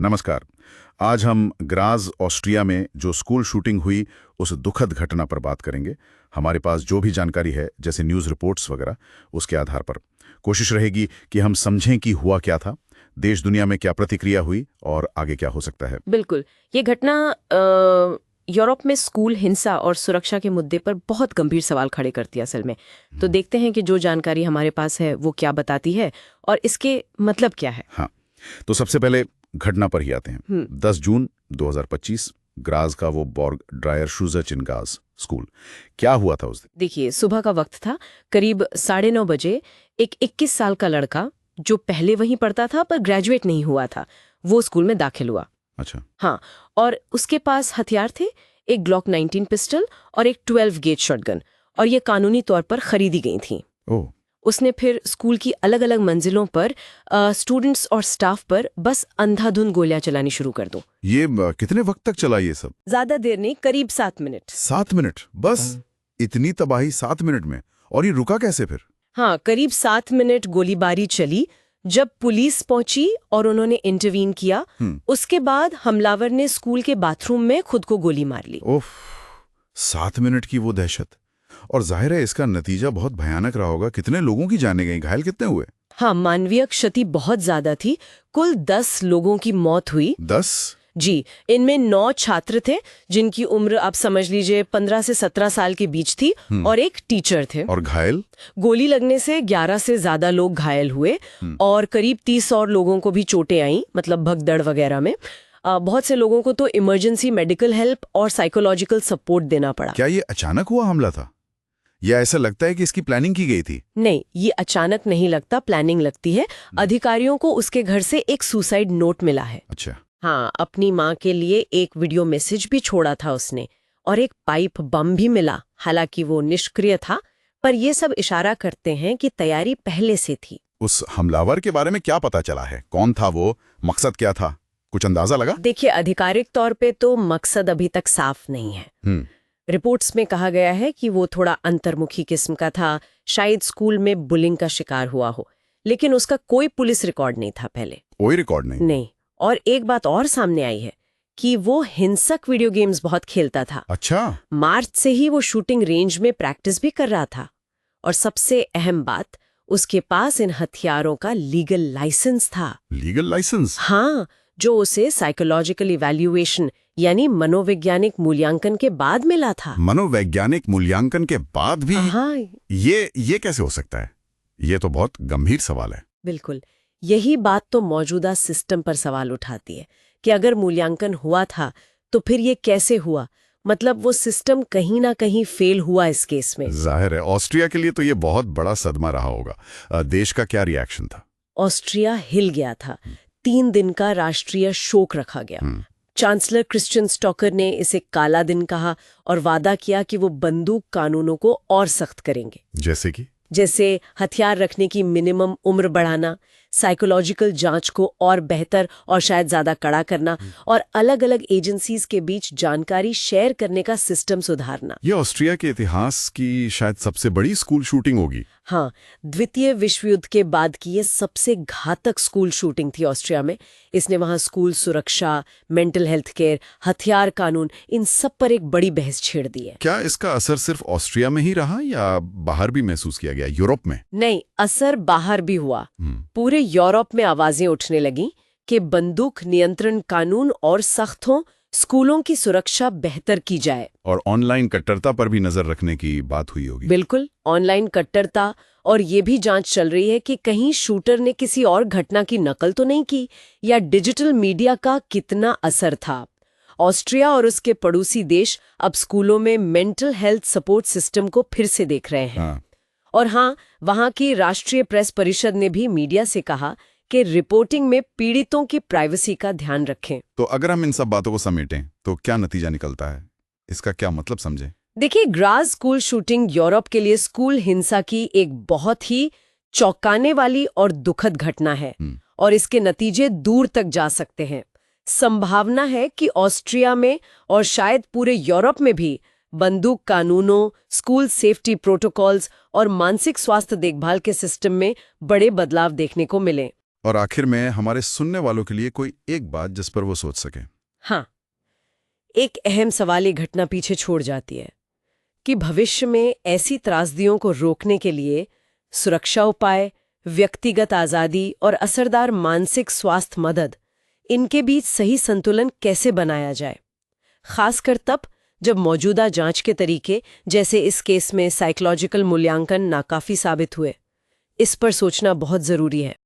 नमस्कार। आज हम ग्राज ऑस्ट्रिया में जो स्कूल शूटिंग हुई उस दुखद घटना पर बात करेंगे। हमारे पास जो भी जानकारी है जैसे न्यूज़ रिपोर्ट्स वगैरह, उसके आधार पर कोशिश रहेगी कि हम समझें कि हुआ क्या था, देश दुनिया में क्या प्रतिक्रिया हुई और आगे क्या हो सकता है। बिल्कुल। ये घटना यूरोप में स्कूल हिंसा और सुरक्षा के मुद्दे पर बहुत गंभीर सवाल खड़े करती है असल में। तो देखते हैं कि जो जानकारी हमारे पास है वो क्या बताती है और इसके मतलब क्या है। हाँ, तो सबसे पहले घटना पर ही आते हैं। 10 जून 2025 ग्राज का वो बॉर्ग ड्रायर शूजर चिनगाज स्कूल। क्या हुआ था उस दिन? देखिए, सुबह का वक्त था, करीब 9:30 बजे। एक 21 साल का लड़का जो पहले वहीं पढ़ता था पर ग्रेजुएट नहीं हुआ था, वो स्कूल में दाखिल हुआ। अच्छा। हाँ, और उसके पास हथियार थे, एक ग्लॉक 19 पिस्टल और एक 12 गेज शॉटगन, और ये कानूनी तौर पर खरीदी गई थी। ओह। उसने फिर स्कूल की अलग अलग मंजिलों पर स्टूडेंट्स और स्टाफ पर बस अंधाधुंध गोलियां चलानी शुरू कर दो। ये कितने वक्त तक चला ये सब? ज्यादा देर नहीं, करीब 7 मिनट। 7 मिनट बस? इतनी तबाही 7 मिनट में? और ये रुका कैसे फिर? हाँ, करीब 7 मिनट गोलीबारी चली। जब पुलिस पहुंची और उन्होंने इंटरवीन किया, उसके बाद हमलावर ने स्कूल के बाथरूम में खुद को गोली मार ली। ओह, 7 मिनट की वो दहशत। और जाहिर है इसका नतीजा बहुत भयानक रहा होगा। कितने लोगों की जाने गई, घायल कितने हुए? हाँ, मानवीय क्षति बहुत ज्यादा थी। कुल 10 लोगों की मौत हुई। 10? जी, इनमें 9 छात्र थे जिनकी उम्र आप समझ लीजिए 15 से 17 साल के बीच थी, और एक टीचर थे। और घायल? गोली लगने से 11 से ज्यादा लोग घायल हुए और करीब 30 और लोगों को भी चोटें आईं, मतलब भगदड़ वगैरह में। बहुत से लोगों को तो इमरजेंसी मेडिकल हेल्प और साइकोलॉजिकल सपोर्ट देना पड़ा। क्या ये अचानक हुआ हमला था या ऐसा लगता है कि इसकी प्लानिंग की गई थी? नहीं, ये अचानक नहीं लगता, प्लानिंग लगती है। अधिकारियों को उसके घर से एक सुसाइड नोट मिला है। अच्छा। हाँ, अपनी माँ के लिए एक वीडियो मैसेज भी छोड़ा था उसने, और एक पाइप बम भी मिला। हालांकि वो निष्क्रिय था, पर ये सब इशारा करते हैं कि तैयारी पहले से थी। उस हमलावर के बारे में क्या पता चला है? कौन था वो? मकसद क्या था? कुछ अंदाजा लगा? देखिए, आधिकारिक तौर पे तो मकसद अभी तक साफ नहीं है। रिपोर्ट्स में कहा गया है कि वो थोड़ा अंतर्मुखी किस्म का था, शायद स्कूल में बुलिंग का शिकार हुआ हो, लेकिन उसका कोई पुलिस रिकॉर्ड नहीं था पहले। कोई रिकॉर्ड नहीं? नहीं। और एक बात और सामने आई है कि वो हिंसक वीडियो गेम्स बहुत खेलता था। अच्छा। मार्च से ही वो शूटिंग रेंज में प्रैक्टिस भी कर रहा था। और सबसे अहम बात, उसके पास इन हथियारों का लीगल लाइसेंस था। Legal license? हाँ, जो उसे साइकोलॉजिकल इवैल्यूएशन यानी मनोवैज्ञानिक मूल्यांकन के बाद मिला था। मनोवैज्ञानिक मूल्यांकन के बाद भी? हाँ, ये कैसे हो सकता है? ये तो बहुत गंभीर सवाल है। बिल्कुल। यही बात तो मौजूदा सिस्टम पर सवाल उठाती है कि अगर मूल्यांकन हुआ था तो फिर ये कैसे हुआ? मतलब वो सिस्टम कहीं ना कहीं फेल हुआ इस केस में। जाहिर है ऑस्ट्रिया के लिए तो ये बहुत बड़ा सदमा रहा होगा। देश का क्या रिएक्शन था? ऑस्ट्रिया हिल गया था। 3 दिन का राष्ट्रीय शोक रखा गया। चांसलर क्रिश्चियन स्टॉकर ने इसे काला दिन कहा और वादा किया कि वो बंदूक कानूनों को और सख्त करेंगे। जैसे हथियार रखने की मिनिमम उम्र बढ़ाना, साइकोलॉजिकल जांच को और बेहतर और शायद ज्यादा कड़ा करना, और अलग अलग एजेंसीज के बीच जानकारी शेयर करने का सिस्टम सुधारना। ये ऑस्ट्रिया के इतिहास की शायद सबसे बड़ी स्कूल शूटिंग होगी। हाँ, द्वितीय विश्व युद्ध के बाद की ये सबसे घातक स्कूल शूटिंग थी ऑस्ट्रिया में। इसने वहां स्कूल सुरक्षा, मेंटल हेल्थ केयर, हथियार कानून, इन सब पर एक बड़ी बहस छेड़ दी है। क्या इसका असर सिर्फ ऑस्ट्रिया में ही रहा या बाहर भी महसूस किया गया, यूरोप में? नहीं, असर बाहर भी हुआ। पूरे यूरोप में आवाजें उठने लगी कि बंदूक नियंत्रण कानून और सख्त हों, स्कूलों की सुरक्षा बेहतर की जाए। और ऑनलाइन कट्टरता पर भी नजर रखने की बात हुई होगी। बिल्कुल, ऑनलाइन कट्टरता, और ये भी जांच चल रही है कि कहीं शूटर ने किसी और घटना की नकल तो नहीं की, या डिजिटल मीडिया का कितना असर था। ऑस्ट्रिया और उसके पड़ोसी देश अब स्कूलों में मेंटल हेल्थ सपोर्ट सिस्टम को फिर से देख रहे हैं। और हाँ, वहां की राष्ट्रीय प्रेस परिषद ने भी मीडिया से कहा कि रिपोर्टिंग में पीड़ितों की प्राइवेसी का ध्यान रखें। तो अगर हम इन सब बातों को समेटें तो क्या नतीजा निकलता है? इसका क्या मतलब समझें? देखिए, ग्राज स्कूल शूटिंग यूरोप के लिए स्कूल हिंसा की एक बहुत ही चौंकाने वाली और दुखद घटना है, और इसके नतीजे दूर तक जा सकते हैं। संभावना है कि ऑस्ट्रिया में और शायद पूरे यूरोप में भी बंदूक कानूनों, स्कूल सेफ्टी प्रोटोकॉल्स और मानसिक स्वास्थ्य देखभाल के सिस्टम में बड़े बदलाव देखने को मिले। और आखिर में हमारे सुनने वालों के लिए कोई एक बात जिस पर वो सोच सकें। हाँ, एक अहम सवाल ये घटना पीछे छोड़ जाती है कि भविष्य में ऐसी त्रासदियों को रोकने के लिए सुरक्षा उपाय, व्यक्तिगत आज़ादी और असरदार मानसिक स्वास्थ्य मदद, इनके बीच सही संतुलन कैसे बनाया जाए, खासकर तब जब मौजूदा जांच के तरीके जैसे इस केस में साइकोलॉजिकल मूल्यांकन नाकाफी साबित हुए। इस पर सोचना बहुत ज़रूरी है।